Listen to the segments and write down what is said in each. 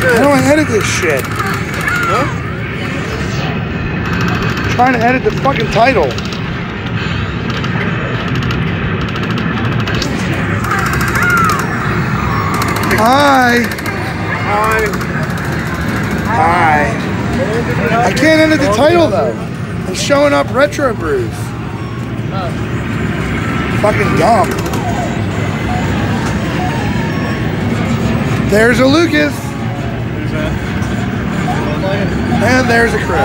How do I edit this shit? Huh? I'm trying to edit the fucking title. Hi. Hi. Hi. I can't edit the title though. It's showing up Retro Brews. Fucking dumb. There's a Lucas. Who's that? And there's a Chris.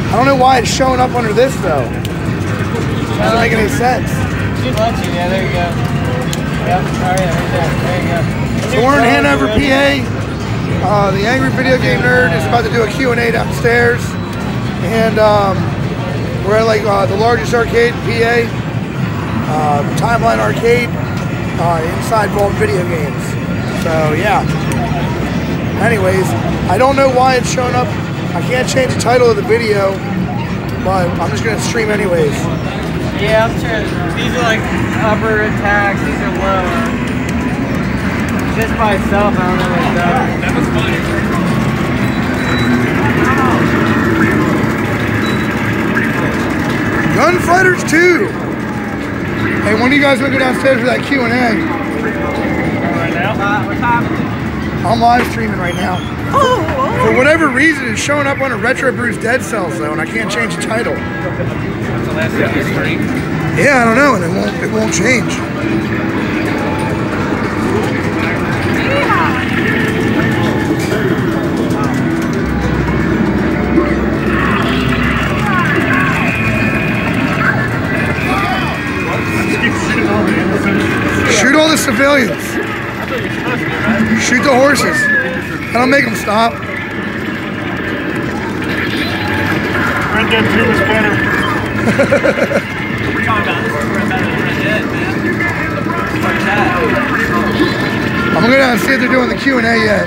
I don't know why it's showing up under this though. Doesn't make any sense. Yeah, there you go. Yep. Oh, yeah, right there you go. So we're in Hanover, PA. The Angry Video Game Nerd is about to do a Q&A downstairs. And we're at like the largest arcade in PA. Timeline Arcade. Inside Vault Video Games. So yeah. Anyways, I don't know why it's showing up. I can't change the title of the video, but I'm just gonna stream anyways. Yeah, I'm sure. These are like upper attacks, these are lower. Just by itself, I don't know what it does. That was funny. Gunfighters 2! Hey, when do you guys want to go downstairs for that Q&A? Right now? What's happening? I'm live streaming right now. For whatever reason, it's showing up on a Retro Brews Dead Cells though, and I can't change the title. That's the last thing you stream. Yeah, I don't know, and it won't change. Shoot all the civilians. Shoot the horses. That'll make them stop. Red Dead 2 is better. We're talking about this is better than Red Dead, man. Like that. I'm gonna go down and see if they're doing the Q&A yet.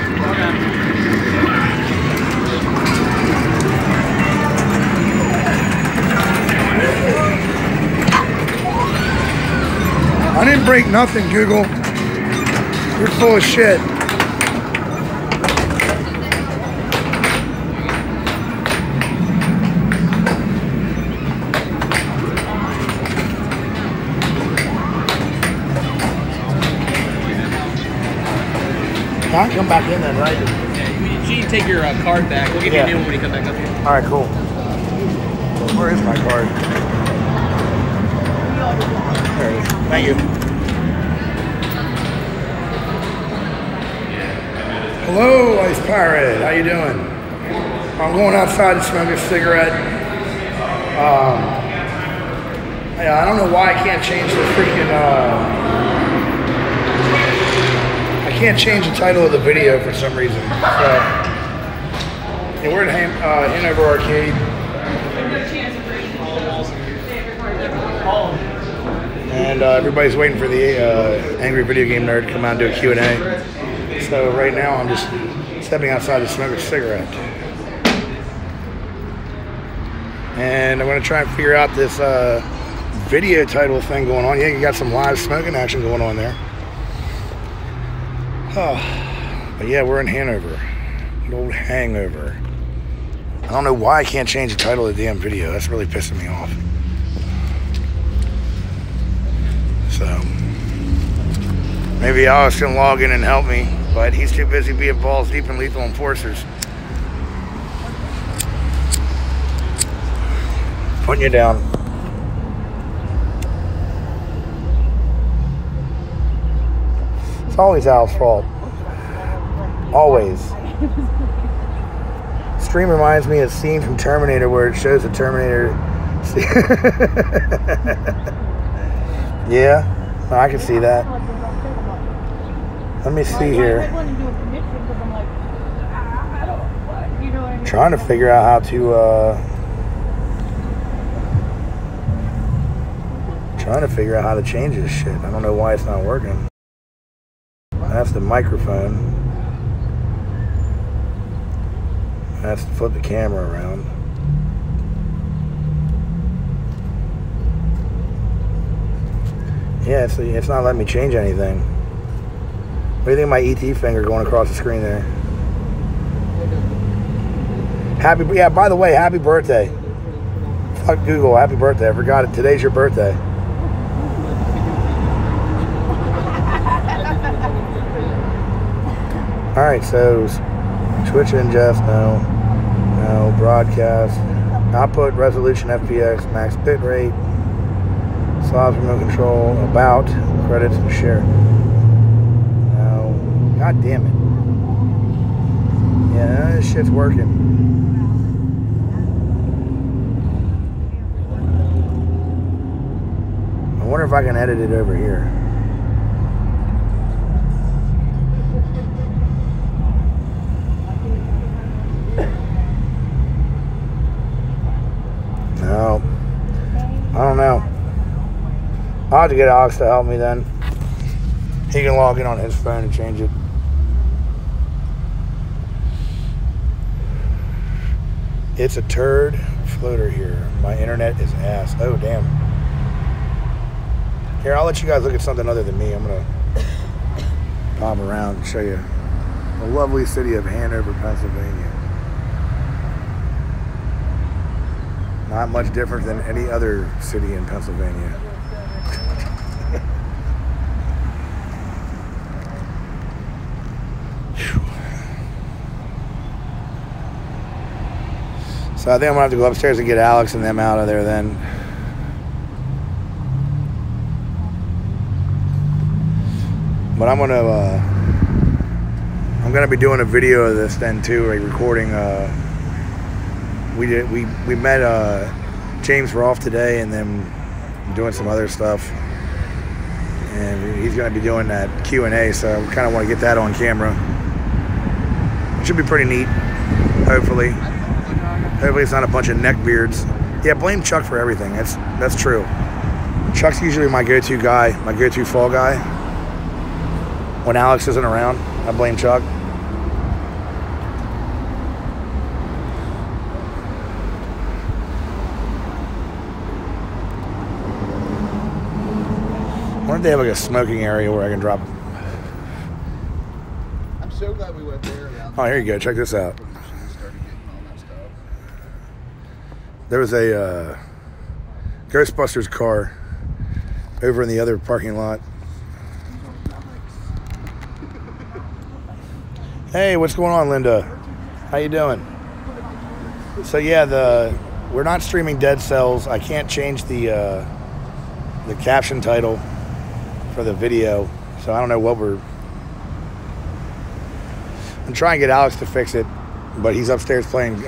I didn't break nothing, Google. You're full of shit. I'll come back in then, right? Yeah, you can take your card back. We'll give you a new one when you come back up here. All right, cool. Where is my card? There it is. Thank you. Hello, Ice Pirate. How you doing? I'm going outside to smoke a cigarette. Yeah, I don't know why I can't change the freaking. I can't change the title of the video for some reason. So, yeah, we're at Hanover Arcade. And everybody's waiting for the Angry Video Game Nerd to come out and do a Q&A. So right now I'm just stepping outside to smoke a cigarette. And I'm going to try and figure out this video title thing going on. Yeah, you got some live smoking action going on there. Oh, but yeah, we're in Hanover. An old hangover. I don't know why I can't change the title of the damn video. That's really pissing me off. So, maybe Alex can log in and help me, but he's too busy being balls deep in Lethal Enforcers. Putting you down. It's always Al's fault. Always. Stream reminds me of a scene from Terminator where it shows the Terminator. Yeah, I can see that. Let me see here. Trying to figure out how to Trying to figure out how to change this shit. I don't know why it's not working. That's the microphone. That's to flip the camera around. Yeah, it's not letting me change anything. What do you think of my ET finger going across the screen there? Yeah, by the way, happy birthday. Fuck Google, happy birthday. I forgot it. Today's your birthday. Alright, so Twitch ingest, no. No, broadcast. Output resolution FPX, max bitrate. Slobs remote control, about, credits, and share. No. God damn it. Yeah, none of this shit's working. I wonder if I can edit it over here. No. I don't know. I'll have to get Alex to help me then. He can log in on his phone and change it. It's a turd floater here. My internet is ass. Oh, damn. Here, I'll let you guys look at something other than me. I'm going to pop around and show you the lovely city of Hanover, Pennsylvania. Not much different than any other city in Pennsylvania. So I think I'm gonna have to go upstairs and get Alex and them out of there then. But I'm gonna be doing a video of this then too, like recording. We met James Rolfe today, and then doing some other stuff, and he's gonna be doing that Q&A. So I kind of want to get that on camera. It should be pretty neat, hopefully. Hopefully it's not a bunch of neckbeards. Yeah, blame Chuck for everything. That's true. Chuck's usually my go-to guy, my go-to fall guy. When Alex isn't around, I blame Chuck. I wonder if they have like a smoking area where I can drop. I'm so glad we went there. Oh, here you go. Check this out. There was a Ghostbusters car over in the other parking lot. Hey, what's going on, Linda? How you doing? So yeah, we're not streaming Dead Cells. I can't change the caption title for the video, so I don't know what I'm trying to get Alex to fix it, but he's upstairs playing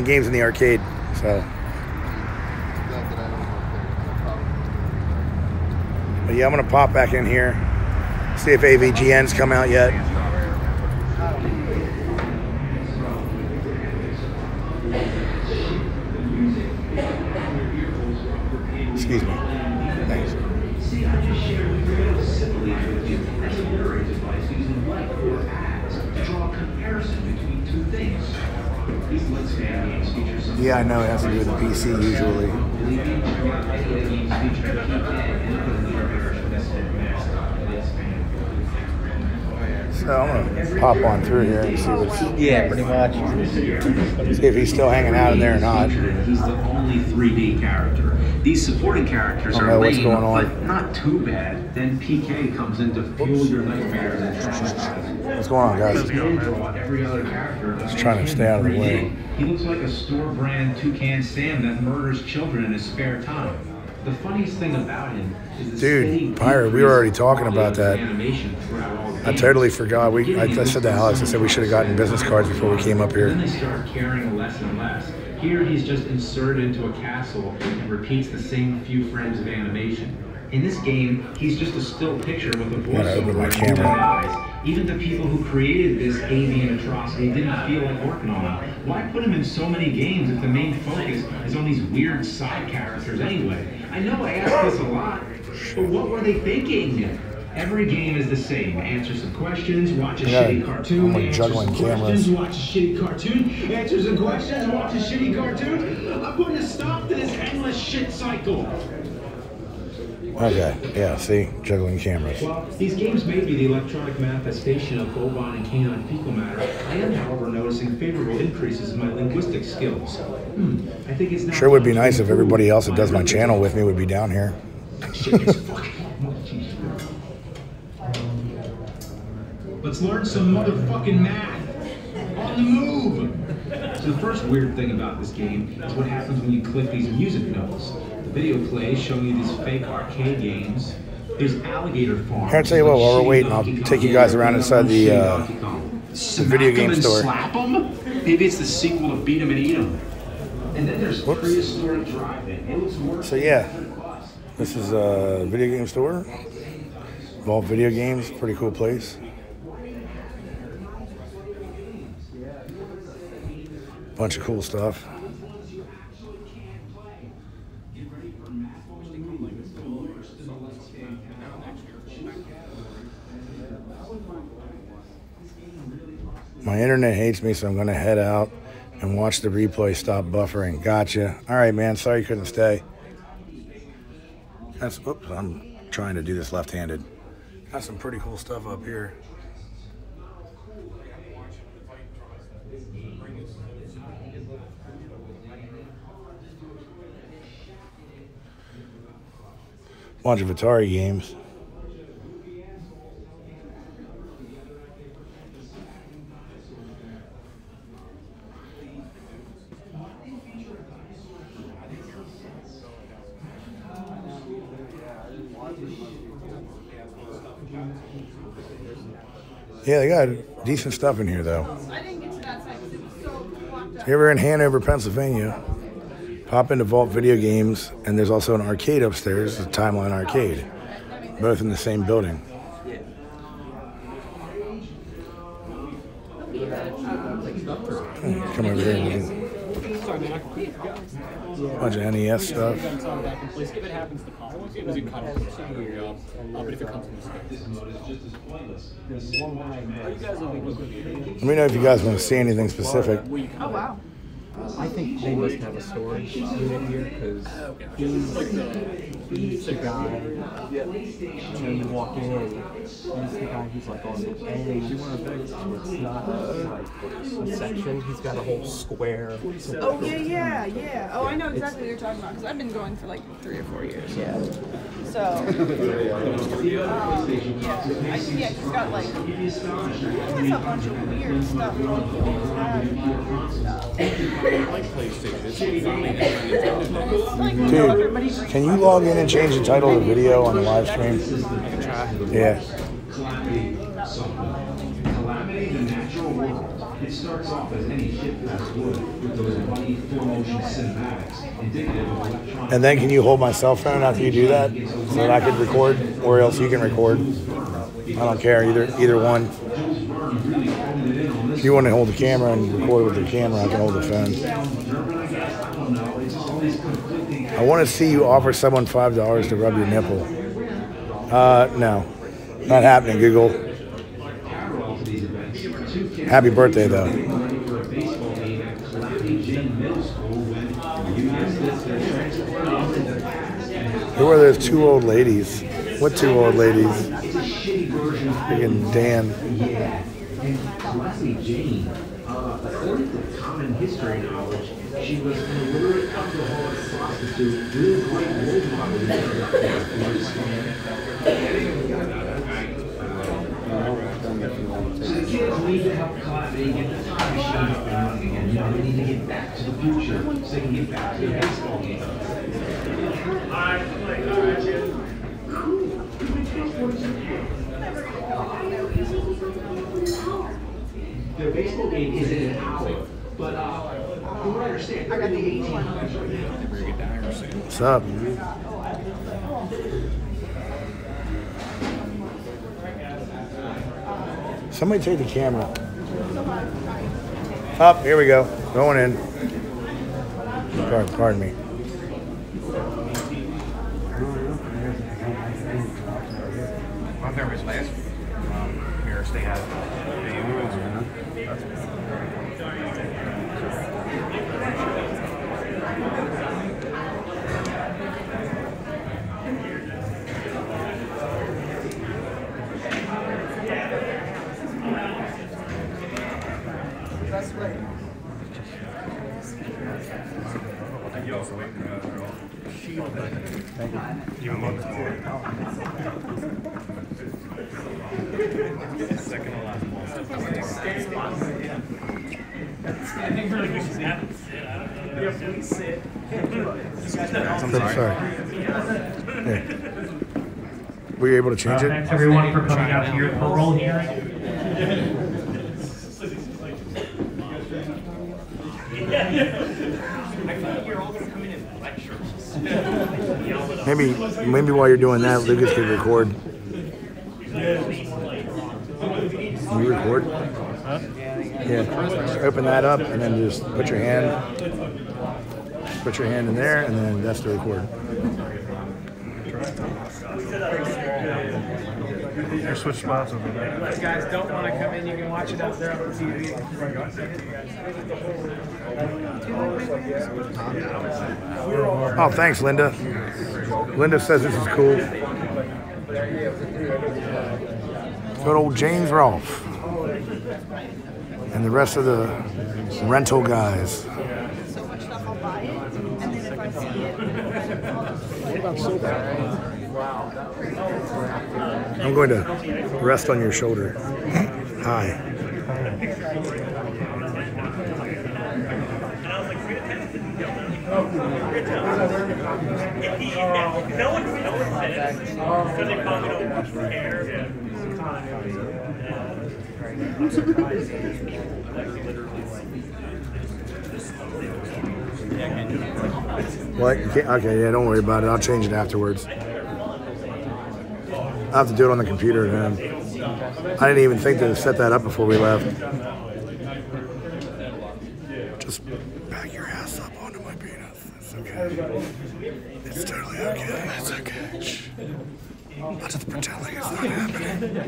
games in the arcade. So, but yeah, I'm gonna pop back in here, see if AVGN's come out yet. Excuse me. Thanks. Yeah, I know it has to do with the PC usually. So I'm gonna pop on through here and see what's. Yeah, pretty much. See if he's still hanging out in there or not. He's the only 3D character. These supporting characters are lame, but not too bad. Then PK comes in to fuel your nightmares and traumatize. What's going on, guys? Every other character. Just trying to stay out of the way. He looks like a store brand Toucan Sam that murders children in his spare time. The funniest thing about him is the dude, Pirate, we were already talking about that. I totally forgot. I said to Alex, I said we should have gotten business cards before we came up here. Then they start caring less and less. Here he's just inserted into a castle and repeats the same few frames of animation. In this game, he's just a still picture with a voiceover and human eyes. Even the people who created this avian atrocity didn't feel like working on him. Why put him in so many games if the main focus is on these weird side characters anyway? I know I ask this a lot, but what were they thinking? Every game is the same. Answer some questions, watch a shitty cartoon, answer some questions, watch a shitty cartoon, answer some questions, watch a shitty cartoon. I'm going to stop this endless shit cycle. Okay, yeah, see? Juggling cameras. Well, these games may be the electronic manifestation of bovine and canine fecal matter. I am, however, noticing favorable increases in my linguistic skills. I think it's now sure would be nice if everybody else that does my channel with me would be down here. Let's learn some motherfucking math. On the move! So the first weird thing about this game is what happens when you click these music notes. The video plays showing you these fake arcade games. There's alligator farms. Here, I'll tell you what, while we're waiting, I'll take you guys around inside the video game store. Slap 'em? Maybe it's the sequel to Beat 'em and Eat 'em. And then there's prehistoric driving. It looks worse. So yeah, this is a video game store. Vault Video Games, pretty cool place. Bunch of cool stuff. My internet hates me, so I'm going to head out and watch the replay stop buffering. Gotcha. All right, man. Sorry you couldn't stay. That's, oops, I'm trying to do this left-handed. Got some pretty cool stuff up here. Bunch of Atari games. Yeah, they got decent stuff in here, though. I didn't get to that side because it was so blocked up. If you're ever in Hanover, Pennsylvania, pop into Vault Video Games, and there's also an arcade upstairs, a Timeline Arcade, both in the same building. Come over here and bunch of NES stuff. If it happens to pop, it was a cut off. But if it comes from Let me know if you guys want to see anything specific. Oh, wow. I think they must have a storage unit here because he's the guy. When you walk in, he's the guy who's like on the edge. It's not like a section. He's got a whole square. Oh, yeah. Oh, I know exactly what you're talking about because I've been going for like 3 or 4 years. Yeah. So, he's got like, he has a bunch of weird stuff. Dude, can you log in and change the title of the video on the live stream? Yeah. Calamity, the natural world. It starts off as any ship fast would, with those funny full-motion cinematics, indicative of electronic... And then can you hold my cell phone after you do that, so that I could record, or else you can record? I don't care, either one. If you want to hold the camera and record with the camera, I can hold the phone. I want to see you offer someone $5 to rub your nipple. No. Not happening, Google. Happy birthday, though. Who are those 2 old ladies? What 2 old ladies? Freaking Dan. Calamity Jane, according to common history knowledge, she was an illiterate alcoholic prostitute with a great role model. So the kids need to help Calamity get the time machine up and running again. You know, they need to get back to the future so they can get back to the baseball game. The baseball game is in an hour, but from what I understand, they're in the 1800s right now. What's up? Somebody take the camera. Up, here we go. Going in. Pardon me. on Fairways last years they had Second to last ball. I'm sorry. Yeah. Were you able to change it? Thanks everyone for coming out to your parole hearing. Maybe while you're doing that, Lucas could record. Can you record? Huh? Yeah. Just open that up and then just put your hand in there, and then that's the record. Or switch spots over there. If you guys don't want to come in, you can watch it out there on the TV. Oh, thanks, Linda. Linda says this is cool. Good old James Rolfe. And the rest of the rental guys. So much stuff, I'll buy it, and then if I see it, What about soda? I'm going to rest on your shoulder. Hi. No one said it. Because they probably don't care. What? You can't, okay, yeah, don't worry about it. I'll change it afterwards. I'll have to do it on the computer then. I didn't even think to set that up before we left. Just back your ass up onto my penis. It's okay. It's totally okay. It's okay. Shh. I'll just pretend like it's not happening.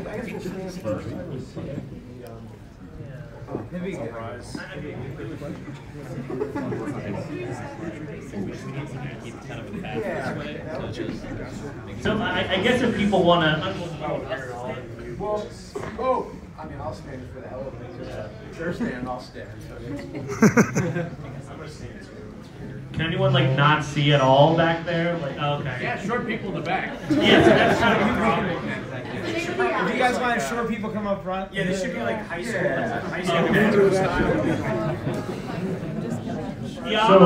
So I guess if people want to... I mean, I'll stand for the elevator. They're standing, I'll stand. Can anyone like not see at all back there? Like, oh, okay. Yeah, short people in the back. Yeah, so that's kind of a problem. If you guys want short people come up front, yeah, there should be like high school. Yeah. So,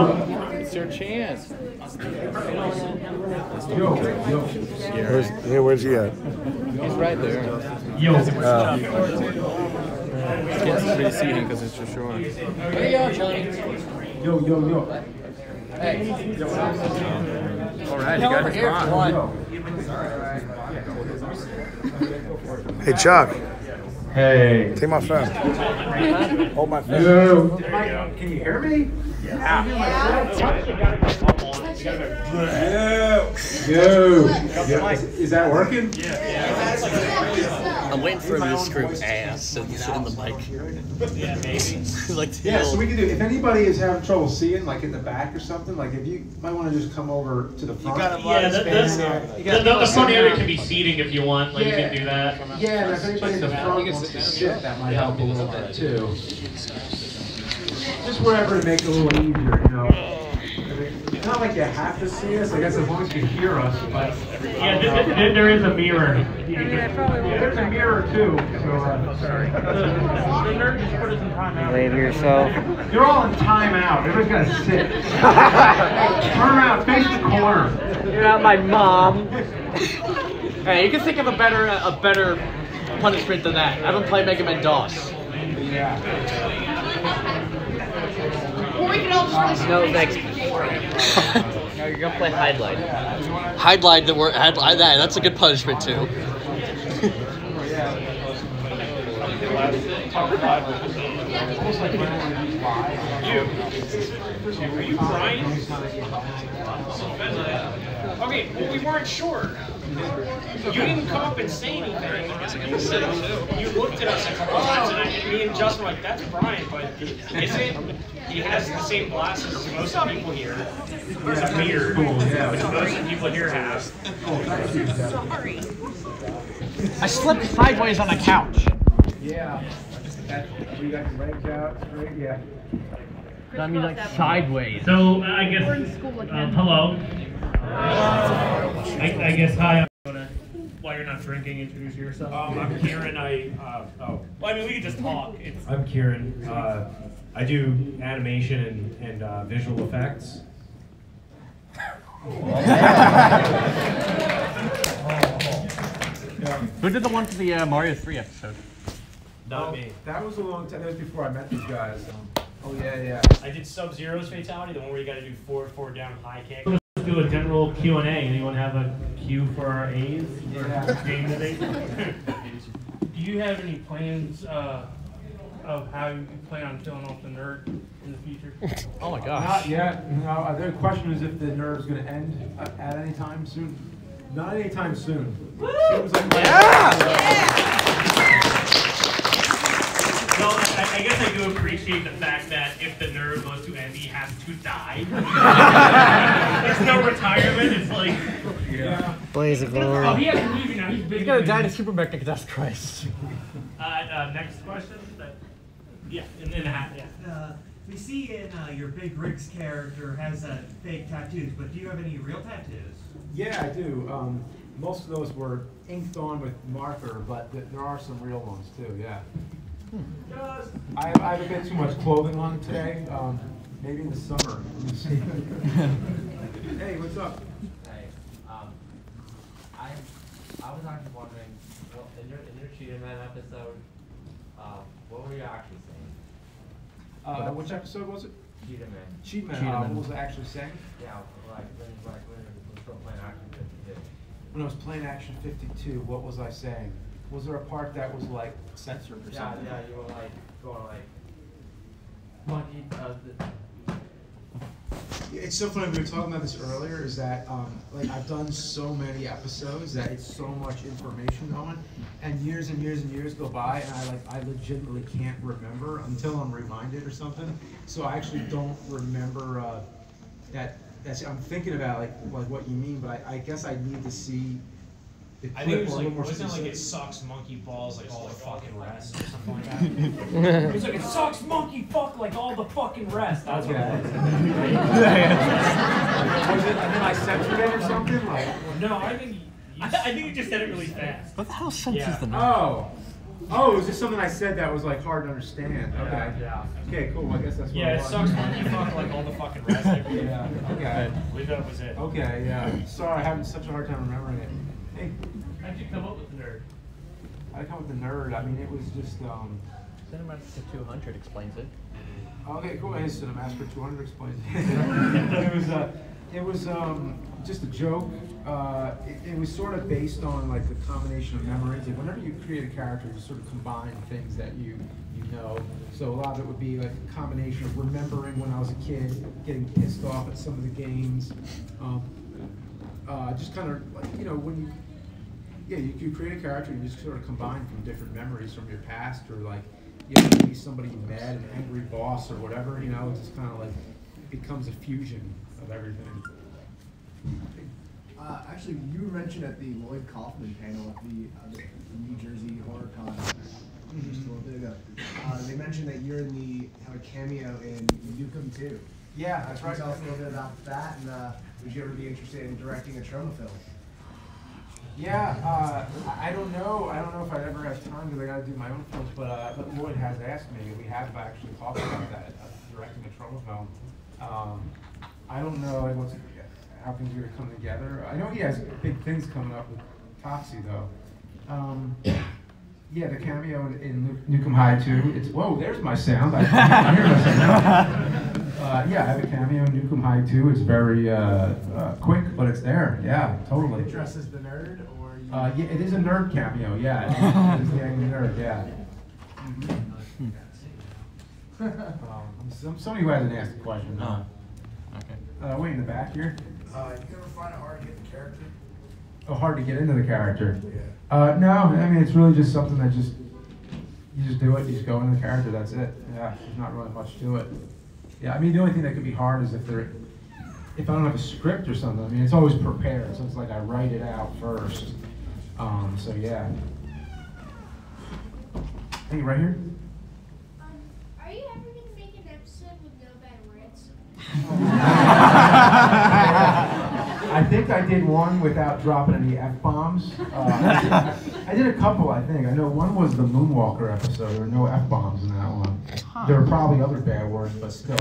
it's your chance. Where's he at? He's right there. Yo. Can't really see him because it's too short. There you go, Johnny. Yo. Hey. All right, you got his spot. Hey, Chuck. Hey. Take my phone. Hold my phone. Yo. Can you hear me? Yo. Is that working? I'm waiting for him to scream ass so you sit in the mic. Yeah, maybe. Like Yeah, so we can do, if anybody is having trouble seeing, like in the back or something, like if you might want to just come over to the front. Yeah, the front area can be seating if you want. Like, you can do that. Yeah, and if anybody in the front wants to sit, that might help a little bit too. Just wherever to make it a little easier, you know. It's not like you have to see us, I guess as long as you can hear us, but... Yeah, there is a mirror. There's a mirror too, so... Sorry. The nerd just put us in timeout. Wave yourself. You're all in timeout, everybody's gotta sit. Turn around, face the corner. You're not my mom. Hey, you can think of a better punishment than that. Have him play Mega Man DOS. Yeah. or we can all just No, thanks. No, you're gonna play Highlight. Highlight that's a good punishment too. Are you crying? Okay, well, we weren't sure. You didn't come up and say anything. You looked at us a couple times, and me and Justin were like, that's Brian, but isn't he has the same glasses as most of the people here. It's a beard, which most of the people here have. Sorry. I slept sideways on a couch. Yeah. We got your legs out straight, yeah. I mean, like sideways. So I guess. Hello. I guess hi. While you're not drinking, introduce yourself. I'm Kieran. Well, I mean, we can just talk. I'm Kieran. I do animation and visual effects. Who did the one for the Mario 3 episode? Not me. That was a long time. That was before I met these guys. Oh yeah. I did Sub-Zero's Fatality, the one where you got to do forward down high kick. Let's do a general Q&A. Anyone have a Q for our A's? Yeah. Game today? Do you have any plans of how you plan on killing off the nerd in the future? Oh my gosh. Not yet. No, the question is if the nerd's going to end at any time soon. Not anytime soon. Seems like Well, I guess I do appreciate the fact that if the nerd was to end, he has to die. There's no retirement. It's like, Blaze of glory. oh, he has to leave now. He's big. He's gonna die to Super Mech Death Christ. Next question. Yeah, in the hat. Yeah. We see in your Big Rigs character has fake tattoos, but do you have any real tattoos? Yeah, I do. Most of those were inked on with marker, but there are some real ones too. Yeah. I have a bit too much clothing on today. Maybe in the summer. Hey, what's up? Hey, I was actually wondering, well, in your Cheetah Man episode, what were you actually saying? Which episode was it? Cheetah Man. Cheetah Man. What was I actually saying? Yeah, like when you were still playing Action 52. When I was playing Action 52, what was I saying? Was there a part that was like censored or something? Yeah, you were like going like monkey. It's so funny. We were talking about this earlier. Is that like I've done so many episodes that it's so much information going, and years and years and years go by, and I legitimately can't remember until I'm reminded or something. So I actually don't remember that. I'm thinking about like what you mean, but I guess I need to see. I think it was like, wasn't like it sucks monkey balls like all the fucking rest or something like that? It's like it sucks monkey fuck like all the fucking rest. That's what it was. Was it, and then I censored it or something? Like, no, I think you just said it really fast. What the hell censors the nerd? Oh, was this something I said that was like hard to understand? Okay. Yeah. Okay, cool. I guess that's what it sucks monkey fuck like all the fucking rest. Yeah. Okay. I believe that was it. Okay. Yeah. Sorry, I'm having such a hard time remembering it. Hey, how'd you come up with the nerd? I come with the nerd. I mean, it was just. Cinemaster 200 explains it. Okay, cool. Hey, Cinemaster 200 explains it. It was just a joke. It was sort of based on like the combination of memories. Like whenever you create a character, you sort of combine things that you know. So a lot of it would be like a combination of remembering when I was a kid, getting pissed off at some of the games. Just kind of like, you know, when you create a character, you just sort of combine from different memories from your past, or like, you know, maybe somebody you met, an angry boss or whatever, you know, it just kind of like becomes a fusion of everything. Actually, you mentioned at the Lloyd Kaufman panel at the New Jersey HorrorCon just a little bit ago. They mentioned that you're have a cameo in Nukem 2. Yeah, that's right. Can you tell us a little bit about that, and would you ever be interested in directing a trauma film? Yeah, I don't know. I don't know if I'd ever have time because I got to do my own films. But Lloyd has asked me. We have actually talked about that, directing a trauma film. I don't know how things are going to come together. I know he has big things coming up with Toxie though. Yeah, the cameo in Nukem High 2. It's there's my sound. I hear myself now. Yeah, I have a cameo in Nukem High 2. It's very quick, but it's there. Yeah, totally. You dress as the nerd, or you... yeah, it is a nerd cameo. Yeah, it's the angry nerd. Yeah. Somebody who hasn't asked a question. Okay. Way in the back here. You ever find it hard to get the character? Oh, hard to get into the character. No, I mean it's really just something that you just do it. You just go into the character. That's it. Yeah, there's not really much to it. Yeah, I mean the only thing that could be hard is if I don't have a script or something. I mean it's always prepared, so it's like I write it out first. So yeah. Hey, right here. Are you ever gonna make an episode with no bad words? I think I did one without dropping any F-bombs. I did a couple, I think. I know one was the Moonwalker episode. There were no F-bombs in that one. There were probably other bad words, but still.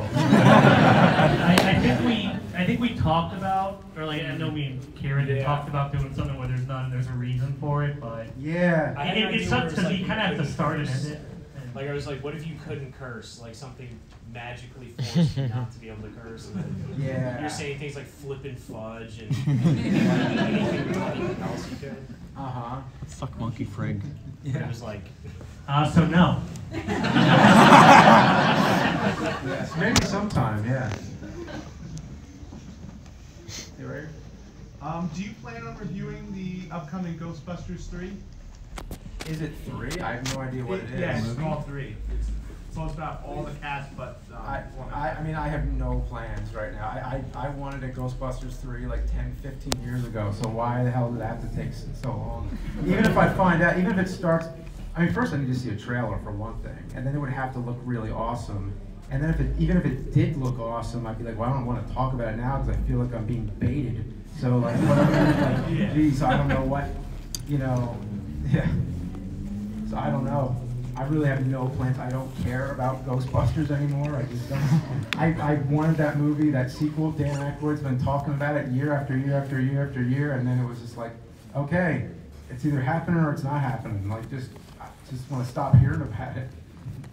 I think we talked about, or like I know me and Karen had talked about doing something where there's a reason for it, but yeah, it sucks because you kind of have to start and end it. Like I was like, what if you couldn't curse? Like something magically forced you not to be able to curse. And then you're saying things like flippin' fudge and anything else you could. Fuck monkey frig. Yeah. It was like. So no. Yes, maybe sometime. Yeah. You right here? Do you plan on reviewing the upcoming Ghostbusters 3? Is it 3? I have no idea what it is. Yeah, it's all 3. So it's about all the cast, but I mean, I have no plans right now. I wanted a Ghostbusters 3 like 10, 15 years ago, so why the hell did it have to take so long? Even if I find out, even if it starts, I mean, first I need to see a trailer for one thing, and then it would have to look really awesome. And then even if it did look awesome, I'd be like, well, I don't want to talk about it now because I feel like I'm being baited. So like, whatever, like, geez, I don't know what, yeah. So I don't know. I really have no plans. I don't care about Ghostbusters anymore. I just don't. I wanted that movie, that sequel. Dan Aykroyd's been talking about it year after year after year after year, and then it was just like, okay, it's either happening or it's not happening. Like, I just want to stop hearing about it.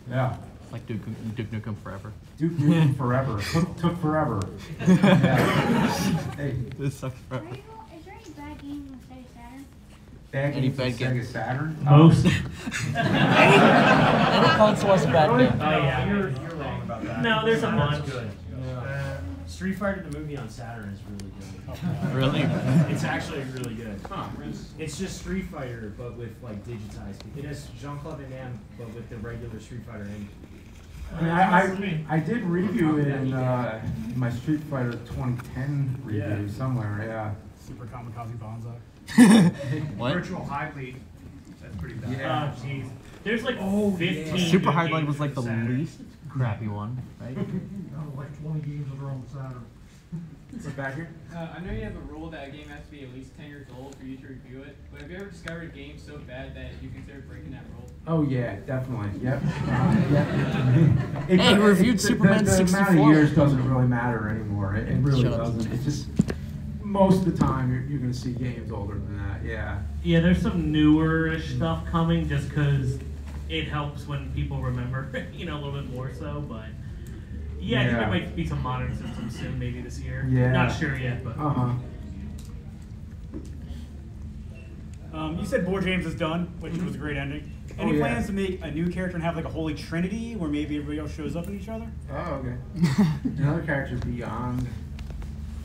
Yeah. Like Duke Nukem Forever. Duke Nukem Forever. Took forever. Yeah. Hey. This sucks forever. Is there any bad games on Sega Saturn? Bad games on Sega Saturn? Most. Every console has a bad game. Oh yeah, you're wrong about that. No, there's a bunch. Good. Street Fighter the movie on Saturn is really good. Really? It's actually really good. It's just Street Fighter, but with like digitized. It has Jean-Claude Van Damme, but with the regular Street Fighter engine. I mean, I did review it in my Street Fighter 2010 review somewhere. Yeah. Super Kamikaze Banzai. What? Virtual High League. That's pretty bad. Yeah. Oh jeez. There's like 15. Super High Line was like the least crappy one, right? Like 20 games that are on Saturn. Is it back here? I know you have a rule that a game has to be at least 10 years old for you to review it, but have you ever discovered a game so bad that you considered breaking that rule? Oh yeah, definitely. Yep. Hey, we reviewed Superman 64. The amount of years doesn't really matter anymore. It really doesn't. It's just most of the time you're going to see games older than that. Yeah. Yeah, there's some newer-ish stuff coming just because it helps when people remember, a little bit more so, but. Yeah, I think there might be some modern systems soon, maybe this year. Yeah. Not sure yet, but. You said Board Games is done, which was a great ending. Any plans to make a new character and have like a holy trinity where maybe everybody else shows up in each other? Oh, okay. Another character beyond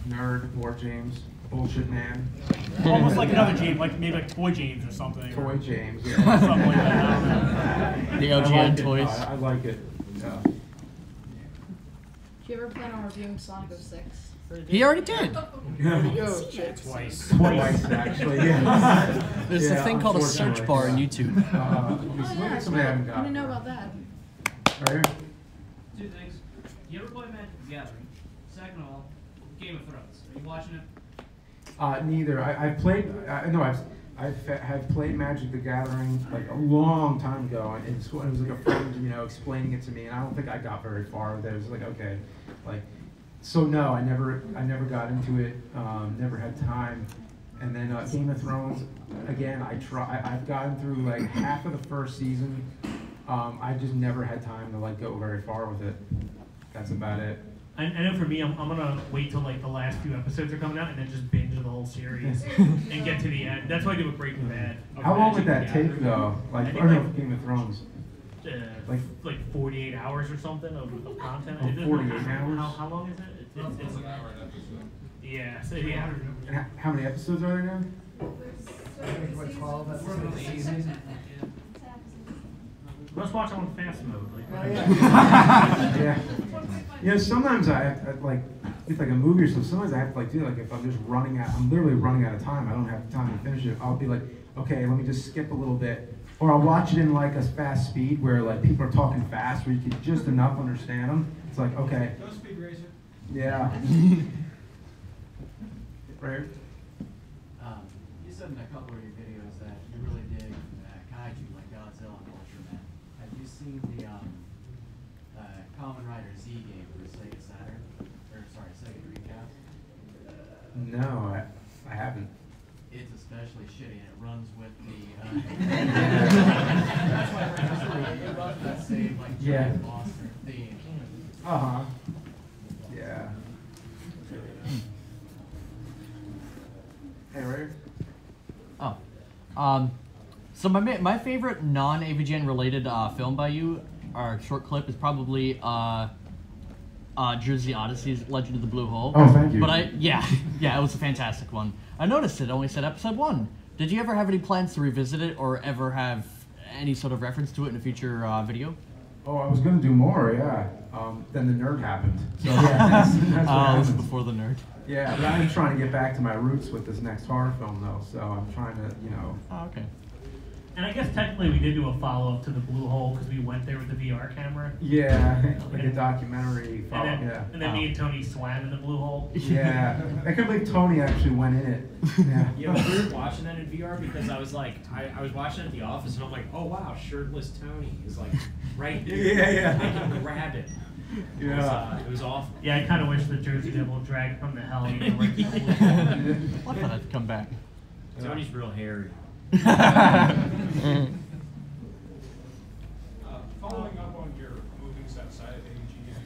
Nerd, Board James, Bullshit Man. Almost like another James, like maybe like Toy James or something. Toy James, yeah. Something like that. The AVGN toys. I like it. Yeah. Do you ever plan on reviewing Sonic 06? He already did. Twice. Twice, actually. Yeah. There's a thing called a search bar on YouTube. Somebody I haven't I got. didn't know about that. Right here? Two things. You ever play Magic the Gathering? Second of all, Game of Thrones. Are you watching it? Neither. I've played. No, I've played Magic the Gathering like a long time ago, and it was like a friend, explaining it to me, and I don't think I got very far with it. It was like, okay, like, so no, I never got into it. Never had time. And then Game of Thrones, again, I've gotten through like half of the first season. I just never had time to like go very far with it. That's about it. I know for me, I'm gonna wait till like the last few episodes are coming out and then just binge the whole series and get to the end. That's what I do with Breaking Bad. How long would that take though? Like, I don't know, Game of Thrones. Like 48 hours or something of content. Oh, 48 hours? How long is it? Yeah, so yeah. And how many episodes are there now? What, 12 episodes a season? Let's watch it on fast mode. Like, Yeah. You know, sometimes I like, it's like a movie or something, sometimes I have to like do, like if I'm just running out, I'm literally running out of time, I don't have time to finish it, I'll be like, okay, let me just skip a little bit. Or I'll watch it in like a fast speed where like people are talking fast where you can just enough understand them. It's like, okay. Go Speed Racer. Yeah. Right. You said in a couple of your videos that you really dig kaiju like Godzilla and Ultraman. Have you seen the Kamen Rider Z game for Sega Saturn? Or sorry, Sega Dreamcast? No, I haven't. It's especially shitty and it runs with the That's why it runs that same like giant monster theme. Uh-huh. Yeah. Hey, Ray. Oh. So my favorite non-AVGN related film by you, or short clip, is probably Jersey Odyssey's Legend of the Blue Hole. Oh, thank you. But yeah, it was a fantastic one. I noticed it only said episode 1. Did you ever have any plans to revisit it or ever have any sort of reference to it in a future video? Oh, I was gonna do more, yeah. Then the nerd happened. So yeah, that's what this is happened. before the nerd. Yeah, but I'm trying to get back to my roots with this next horror film though, so I'm trying to, you know. Oh, okay. And I guess technically we did do a follow-up to the Blue Hole because we went there with the VR camera. Yeah, like a documentary follow, And then, yeah. and then me and Tony swam in the Blue Hole. Yeah, I can't believe Tony actually went in it. Yeah. Yeah, we were watching that in VR because I was like, I was watching it at the office and I'm like, oh wow, shirtless Tony is like right here. Yeah. I can grab it. Yeah. It was awful. Yeah, I kind of wish the Jersey Devil dragged from the hell. You know, right Why not have to come back? Tony's real hairy. Following up on your movies outside of AVGN,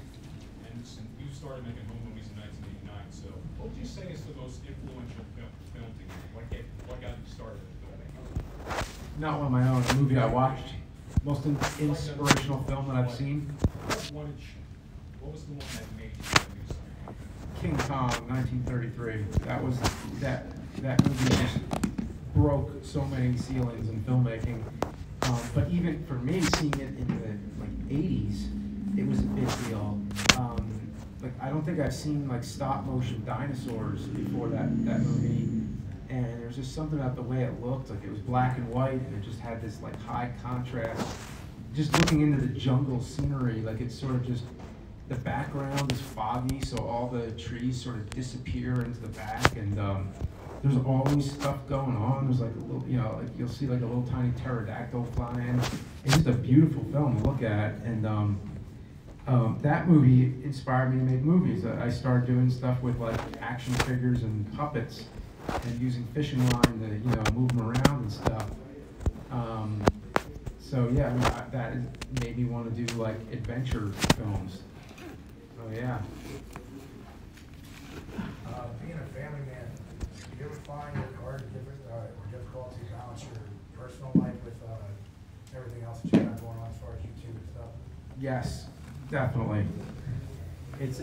and you started making home movies in 1989, so what would you say is the most influential film to you? What got you started in filmmaking? Not one of my own, a movie I watched. Most inspirational film that I've seen. What was the one that made you want to do something? King Kong, 1933. That was that movie just broke so many ceilings in filmmaking. But even for me, seeing it in the like 80s, it was a big deal. Like I don't think I've seen like stop motion dinosaurs before that movie. And there was just something about the way it looked. Like it was black and white, and it just had this like high contrast. Just looking into the jungle scenery, like it's sort of just the background is foggy, so all the trees sort of disappear into the back, and there's always stuff going on. There's like a little, you know, like you'll see like a little tiny pterodactyl flying. It's just a beautiful film to look at, and that movie inspired me to make movies. I started doing stuff with like action figures and puppets, and using fishing line to, you know, move them around and stuff. So yeah, I mean, that made me want to do like adventure films. Oh yeah. Being a family man, do you ever find it hard or difficult to balance your personal life with everything else that you got going on as far as YouTube and stuff? Yes, definitely. It's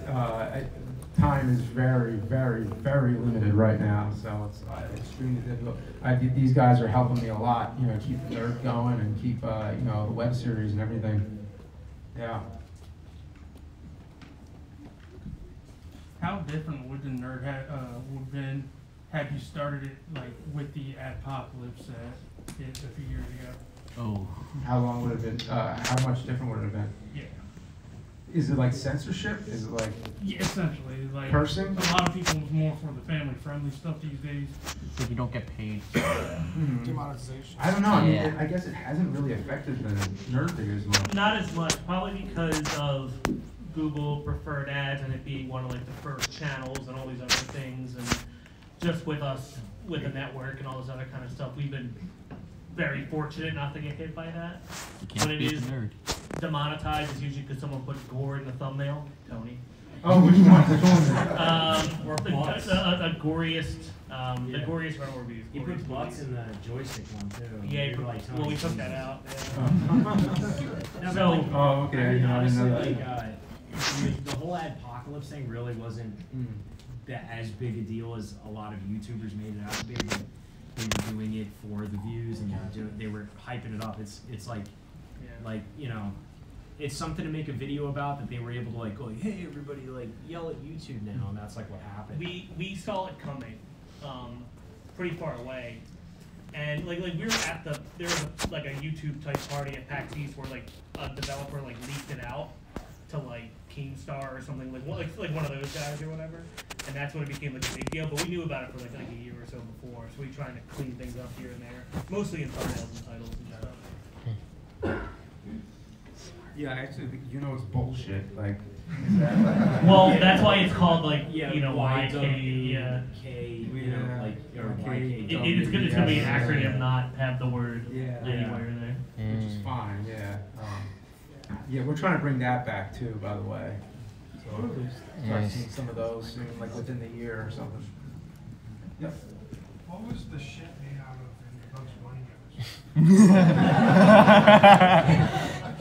time is very, very, very limited right now, so it's extremely difficult. These guys are helping me a lot, you know, keep the nerd going and keep you know, the web series and everything. Yeah. How different would the nerd have been had you started it like with the apocalypse a few years ago? Oh. How long would it have been? How much different would it have been? Yeah. Is it like censorship? Is it like Yeah, essentially, like cursing? A lot of people was more for the family-friendly stuff these days. So you don't get paid. Demonetization. I don't know. I mean, I guess it hasn't really affected the nerd thing as much. Not as much, probably because of Google preferred ads and it being one of like the first channels and all these other things, and just with us with the network and all this other kind of stuff, we've been very fortunate not to get hit by that. You can't When it beat is the nerd. demonetized, it's usually because someone put gore in the thumbnail. Tony. Oh, which one? Or butts. The goriest, the goriest rental reviews. You put butts in the joystick one too. Yeah, You were like, well, we Tony, took that Jesus. out. No, So- but like, Oh, okay, I mean, no, I didn't honestly, know like, that. the whole apocalypse thing really wasn't as big a deal as a lot of YouTubers made it out to be. But they were doing it for the views, and they were hyping it up. It's like, you know, it's something to make a video about that they were able to like go, hey everybody, like yell at YouTube now, and that's like what happened. We saw it coming, pretty far away, and like we were at there was like a YouTube type party at PAX East where like a developer like leaked it out to like Keemstar or something like one of those guys or whatever, and that's when it became like a big deal. But we knew about it for like a year or so before, so we tried to clean things up here and there, mostly in thumbnails and titles and stuff. Yeah, actually, you know it's bullshit. Like, well, that's why it's called like you know YW, yeah. K, you know, like or YK. It's gonna be an acronym, not have the word anywhere in there. Which is fine. Yeah. Yeah, we're trying to bring that back too, by the way. So start seeing some of those soon, like within the year or something. Yep. What was the shit made out of in Bugs Bunny?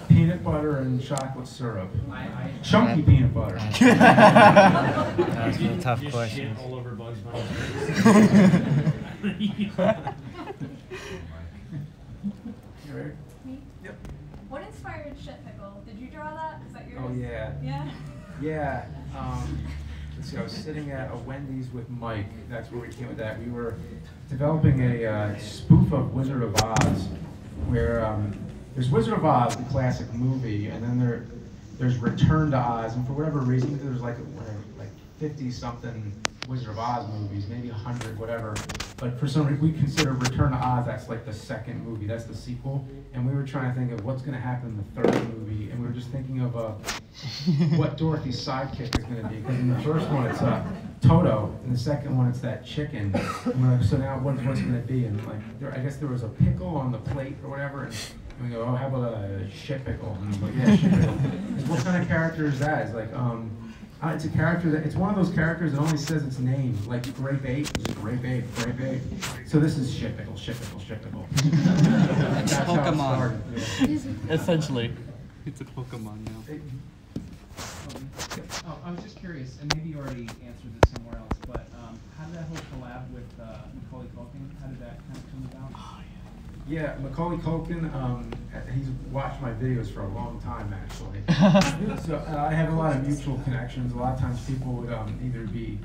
Peanut butter and chocolate syrup. Chunky peanut butter. That's a tough question. All over Bugs Bunny. Me? Yep. What inspired Shit Pickle? Did you draw that? Is that yours? Oh yeah. Yeah? Yeah. Let's see, I was sitting at a Wendy's with Mike. That's where we came with that. We were developing a spoof of Wizard of Oz, where there's Wizard of Oz, the classic movie, and then there's Return to Oz, and for whatever reason, there's like 50-something Wizard of Oz movies, maybe 100, whatever. But for some reason, we consider Return to Oz, that's like the second movie, that's the sequel. And we were trying to think of what's going to happen in the third movie, and we were just thinking of what Dorothy's sidekick is going to be. Because in the first one, it's Toto, and the second one, it's that chicken. And we're like, so now what's going to be? And like, I guess there was a pickle on the plate or whatever, and we go, oh, how about a shit pickle? And I'm like, yeah, shit pickle. What kind of character is that? It's like, it's a character it's one of those characters that only says its name, like Grape Ape, just Grape Ape, Grape Ape. So this is shit pickle, shit pickle, shit pickle. It's That's how it Pokemon. started, yeah. Essentially, it's a Pokemon now. Oh, I was just curious, and maybe you already answered this somewhere else, but how did that whole collab with Macaulay Culkin, how did that kind of come about? Yeah, Macaulay Culkin, he's watched my videos for a long time, actually. So I have a lot of mutual connections. A lot of times people would either be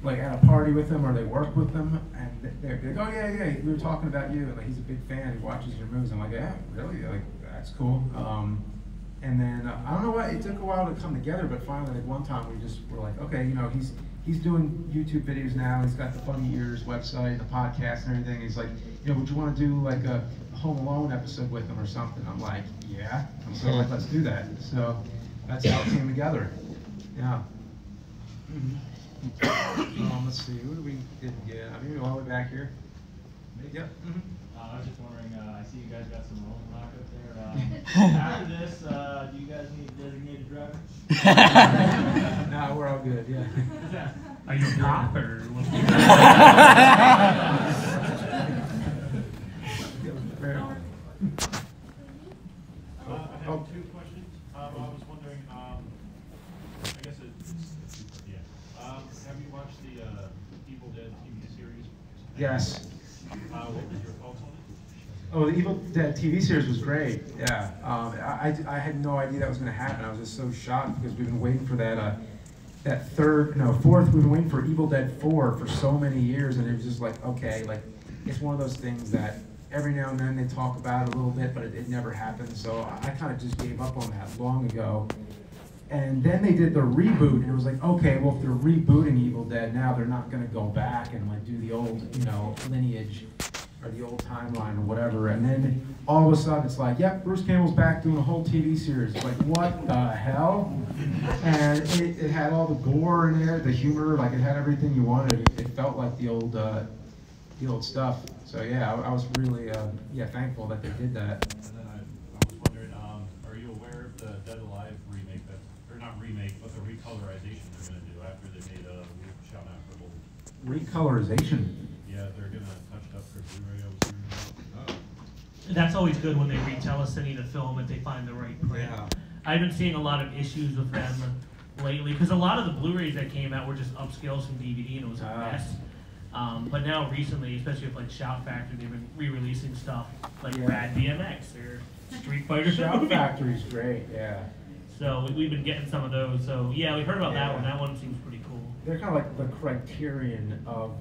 like at a party with him or they work with him, and they'd be like, oh yeah, we were talking about you, and like, he's a big fan, he watches your movies. I'm like, yeah, really? Like, that's cool. And then, I don't know why, it took a while to come together, but finally, like one time we just were like, okay, you know, he's doing YouTube videos now, he's got the Funny Ears website, the podcast and everything. He's like, you know, would you want to do like a Home Alone episode with him or something? I'm like, yeah. And so like, let's do that. So that's how it came together. Yeah. Let's see, who do we didn't get? I mean, all the way back here. Yep. I was just wondering, I see you guys got some Rolling Rock up there. After this, do you guys need a designated driver? No, we're all good, yeah. Are you a cop or what? I have two questions. I was wondering, I guess have you watched the Evil Dead TV series? Yes. What was your thoughts on it? Oh, the Evil Dead TV series was great. Yeah, I had no idea that was going to happen. I was just so shocked because we've been waiting for that fourth. We've been waiting for Evil Dead 4 for so many years, and it was just like, okay, like it's one of those things that every now and then they talk about it a little bit, but it never happened. So I kind of just gave up on that long ago. And then they did the reboot, and it was like, okay, well, if they're rebooting Evil Dead now, they're not going to go back and like do the old, you know, lineage or the old timeline or whatever. And then all of a sudden, it's like, yep, Bruce Campbell's back doing a whole TV series. Like, what the hell? And it had all the gore in there, the humor, like it had everything you wanted. It felt like the old stuff. So yeah, I was really thankful that they did that. And then I was wondering, are you aware of the Dead Alive remake or not remake, but the recolorization they're going to do after they made Shout Out for Gold? Recolorization? Yeah, they're going to touch it up for Blu-ray. That's always good when they retell us they need a film if they find the right print. Yeah. I've been seeing a lot of issues with them lately, because a lot of the Blu-rays that came out were just upscales from DVD, and it was a mess. But now recently, especially with like Shout Factory, they've been re-releasing stuff like Rad BMX or Street Fighter. Shout Factory's great, yeah. So we've been getting some of those. So yeah, we heard about that one. That one seems pretty cool. They're kind of like the criterion of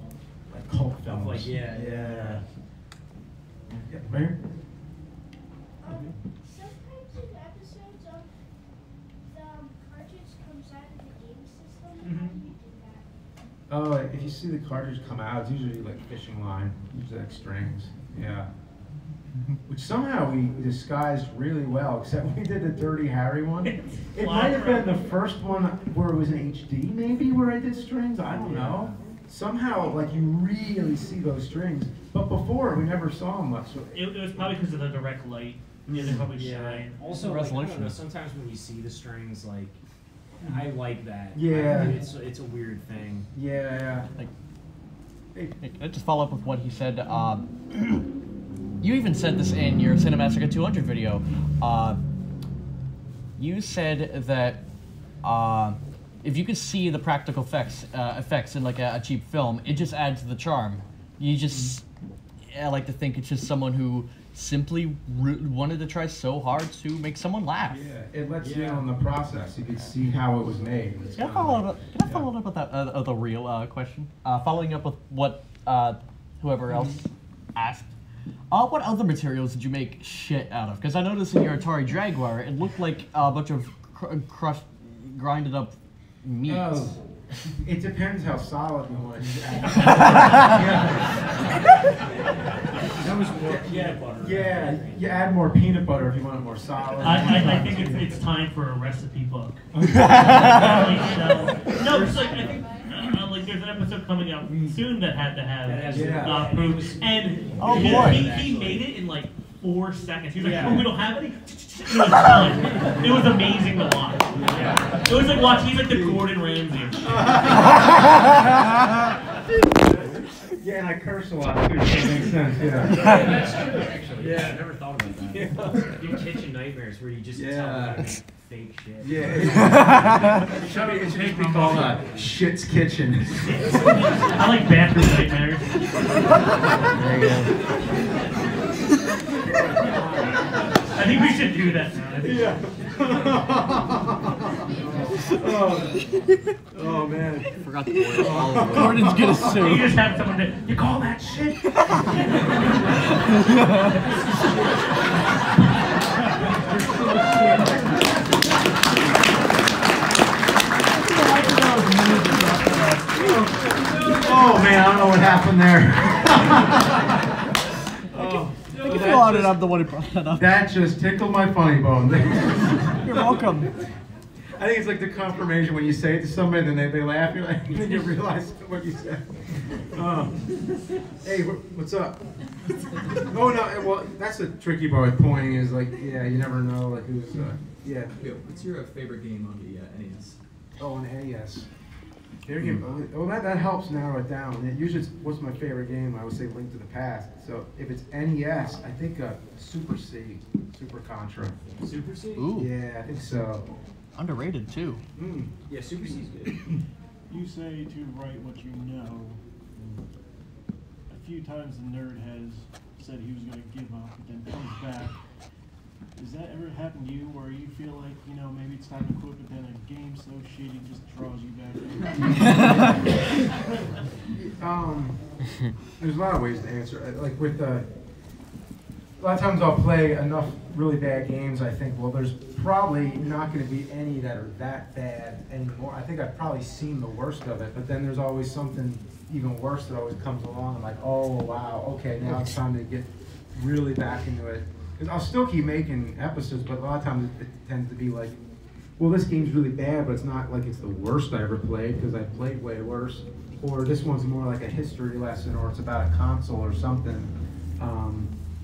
like cult films. Like, yeah. Yeah, right here. Sometimes in episodes of the cartridge comes out of the game system. How do you do that? Oh, if you see the cartridge come out, it's usually like fishing line, usually like strings. Yeah. Which somehow we disguised really well, except we did the Dirty Harry one. It might have been the first one where it was in HD, maybe, where I did strings. I don't know. Somehow, like, you really see those strings. But before, we never saw them much. It was probably because of the direct light. Yeah, they probably shine. Also, like, I don't know, sometimes when you see the strings, like, I like that. Yeah. It's a weird thing. Yeah. Like, can I just follow up with what he said? You even said this in your Cinemassacre 200 video. You said that if you could see the practical effects in like a cheap film, it just adds to the charm. You just, I like to think it's just someone who simply wanted to try so hard to make someone laugh. Yeah, it lets you in on the process. You can see how it was made. Can I follow up with that the real question? Following up with what whoever else asked. What other materials did you make shit out of? Because I noticed in your Atari Jaguar, it looked like a bunch of crushed, grinded up meat. Oh, it depends how solid you want it. That was more peanut butter. Yeah, you add more peanut butter if you want it more solid. I think it's time for a recipe book. No, it's like I think like there's an episode coming out soon that had to have proofs, and he made it in like 4 seconds. He was like, "Oh, we don't have any." It was done. It was amazing to watch. Yeah. It was like watching. He's like the Gordon Ramsay. Yeah, and I curse a lot too, so it makes sense, Yeah, that's true, actually. Yeah, I never thought about that. You have kitchen nightmares where you just tell them how to make fake shit. Yeah. It should just be called Shit's Kitchen. I like bathroom nightmares. There you go. I think we should do that now. Yeah. Oh man. I forgot to boil olive oil. Gordon's gonna sue. You just have someone that, you call that shit? Oh man, I don't know what happened there. I can feel honored I'm the one who brought that up. That just tickled my funny bone. You're welcome. I think it's like the confirmation when you say it to somebody and then they laugh, you're like, and then you realize what you said. Hey, what's up? Oh no, well, that's the tricky part with pointing is like, yeah, you never know like who's, yeah. What's your favorite game on the NES? Oh, on NES. Oh, that helps narrow it down. Usually, what's my favorite game? I would say Link to the Past. So if it's NES, I think Super C, Super Contra. Super C? Ooh. Yeah, I think so. Underrated too. Yeah, Super C's good. You say to write what you know. A few times the nerd has said he was going to give up, but then comes back. Does that ever happen to you where you feel like, you know, maybe it's time to quit, but then a game so shitty just draws you back in? There's a lot of ways to answer it. Like with a lot of times I'll play enough really bad games, I think, well, there's probably not going to be any that are that bad anymore. I think I've probably seen the worst of it, but then there's always something even worse that always comes along. I'm like, oh, wow, okay, now it's time to get really back into it. Because I'll still keep making episodes, but a lot of times it tends to be like, well, this game's really bad, but it's not like it's the worst I ever played, because I played way worse. Or this one's more like a history lesson, or it's about a console or something.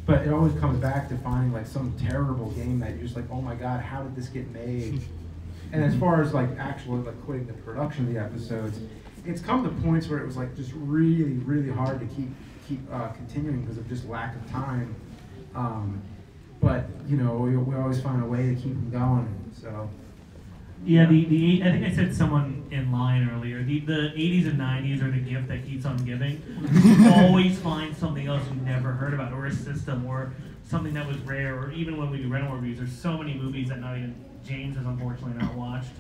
But it always comes back to finding like some terrible game that you're just like, oh my god, how did this get made? And as far as like actually like quitting the production of the episodes, it's come to points where it was like just really, really hard to keep continuing because of just lack of time. But you know, we always find a way to keep them going. So Yeah, I think I said someone in line earlier. The 80s and 90s are the gift that keeps on giving. You always find something else you never heard about, or a system, or something that was rare, or even when we do rental reviews, there's so many movies that not even James has unfortunately not watched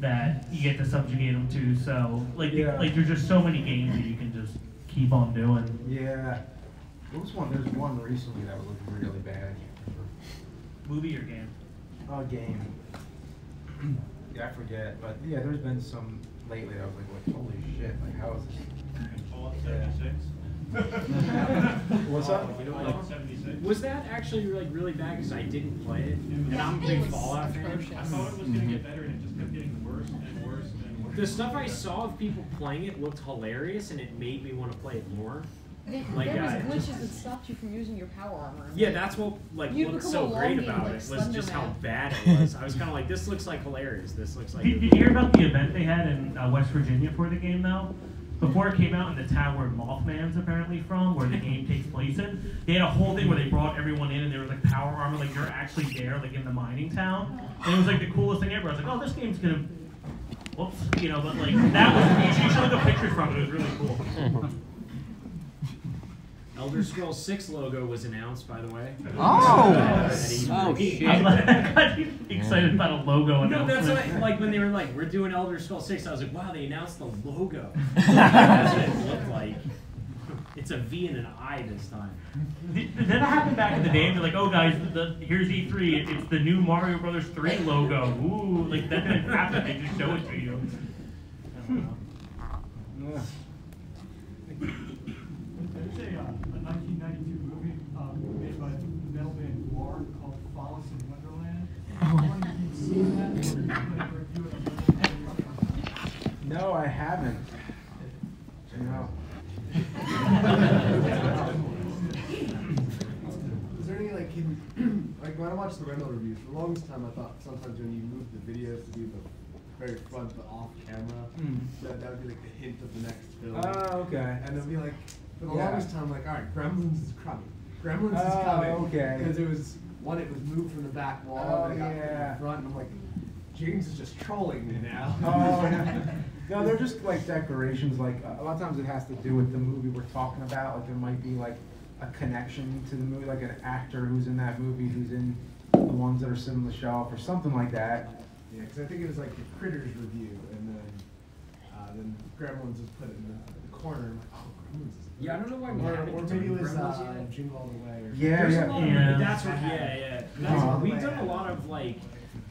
that you get to subjugate them to. So like there's just so many games that you can just keep on doing. Yeah. What was one? There's one recently that was looking really bad. Movie or game? Game. Yeah, I forget, but yeah, there's been some lately. I was like, holy shit! Like, how is this? Fallout 76. What's up? Fallout 76. Was that actually like really bad? Because I didn't play it, and I'm a big Fallout fan. I thought it was going to get better, and it just kept getting worse and worse and worse. The stuff I saw of people playing it looked hilarious, and it made me want to play it more. Like, there was glitches that stopped you from using your power armor. Yeah, that's what looked so great about it, was just how bad it was. I was kind of like, this looks like hilarious. This looks like. Did you hear about the event they had in West Virginia for the game though? Before it came out in the town where Mothman's apparently from, where the game takes place in, they had a whole thing where they brought everyone in and there was like power armor, like you're actually there, like in the mining town. And it was like the coolest thing ever. I was like, oh, this game's gonna, whoops, but like that was. You should look up pictures from it. It was really cool. Elder Scrolls 6 logo was announced, by the way. Oh shit! I got excited about a logo announcement. No, that's like when they were like, "We're doing Elder Scrolls 6." I was like, "Wow, they announced the logo." That's what it looked like. It's a V and an I this time. That happened back in the day. They're like, "Oh, guys, here's E3. It's the new Mario Brothers 3 logo." Ooh, like that didn't happen. They just show it to you. There's a 1992 movie made by metal band War called Follis in Wonderland. Have you seen that? No, I haven't. No. Is there any like hidden, like when I watch the rental reviews, for the longest time I thought sometimes when you move the videos to do the very front, the off camera, that would be like the hint of the next film. Oh, okay. And it'll be like, for the longest time, like, all right, Gremlins is coming. Gremlins is coming. Okay. Because it was moved from the back wall, and it got put in the front, and I'm like, James is just trolling me now. No, they're just like decorations. Like a lot of times it has to do with the movie we're talking about. Like there might be like a connection to the movie, like an actor who's in that movie, who's in the ones that are sitting on the shelf, or something like that. Yeah, because I think it was like the Critters review, and then Gremlins was put in the corner. And like, oh, Gremlins is. Yeah, I don't know why we haven't or done maybe it was Gremlins yet. Jingle All the Way. Or Yeah. That's what. Yeah. We've done a lot of like.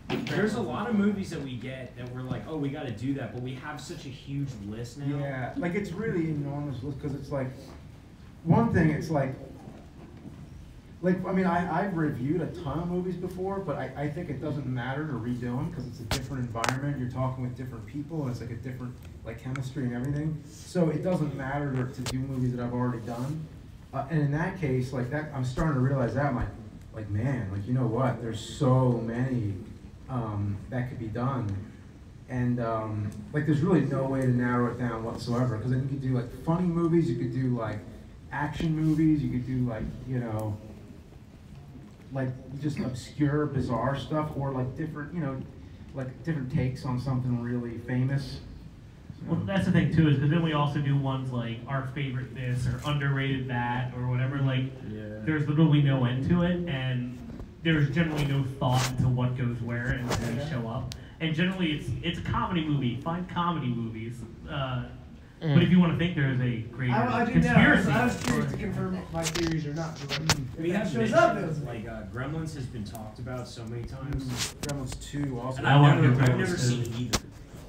There's a lot of movies that we get that we're like, oh, we got to do that, but we have such a huge list now. Yeah, like it's really enormous list because it's like, one thing, it's like I mean, I've reviewed a ton of movies before, but I think it doesn't matter to redo them because it's a different environment. You're talking with different people, and it's like a different like chemistry and everything. So it doesn't matter to do movies that I've already done. And in that case, like that, I'm starting to realize that I'm like man, like you know what? There's so many. That could be done, and like there's really no way to narrow it down whatsoever, because then you could do like funny movies, you could do like action movies, you could do like like just obscure bizarre stuff, or like different like different takes on something really famous. Well, that's the thing too, is because then we also do ones like our favorite this or underrated that or whatever. Like there's literally no end to it, and there's generally no thought into what goes where and they show up. And generally, it's a comedy movie. Find comedy movies. But if you want to think there is a greater conspiracy, I was curious to confirm my theories or not. We have shows up. Like Gremlins has been talked about so many times. Gremlins 2 also. And I've never seen it either.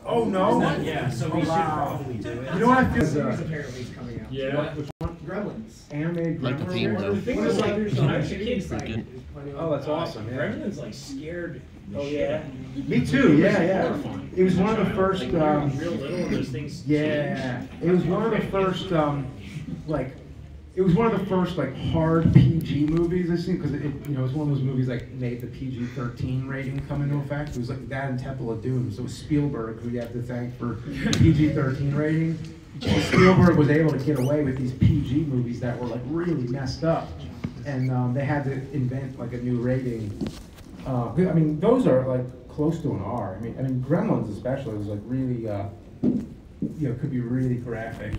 Oh no! Yeah, so we should probably do it. You know what I feel? Series apparently is coming out. Yeah. Which one? Gremlins. Animated Like the Gremlins. theme, though. The thing is, like, When I was a kid, Oh, that's awesome. Yeah. Gremlins like scared. Oh yeah. Me too. Yeah. It was one of the first. Real little of those things. Yeah, it was one of the first. It was one of the first like hard PG movies I've seen, because it was one of those movies like made the PG-13 rating come into effect. It was like that and Temple of Doom. So it was Spielberg who you have to thank for PG-13 rating. So Spielberg was able to get away with these PG movies that were like really messed up, and they had to invent like a new rating. I mean, those are like close to an R. I mean, Gremlins especially was like really, could be really graphic.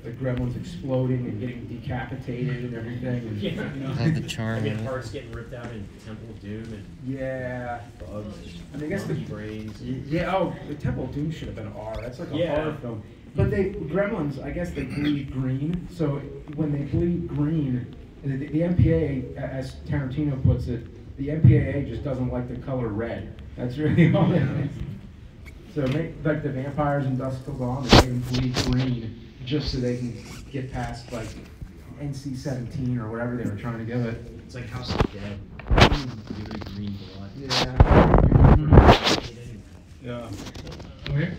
Like Gremlins exploding and getting decapitated and everything. And, Yeah. The charm. I mean, parts getting ripped out in Temple of Doom and yeah, bugs. I mean, I guess the brains. Yeah. Oh, the Temple of Doom should have been R. That's like a Yeah. horror film. But Gremlins, I guess they bleed green. So when they bleed green, the MPAA, as Tarantino puts it, the MPAA just doesn't like the color red. That's really all it is. So like the vampires in Dusk Till Dawn, they make them bleed green just so they can get past like NC-17 or whatever they were trying to give it. It's like House of the Dead. Really green blood. Yeah. Yeah. Okay.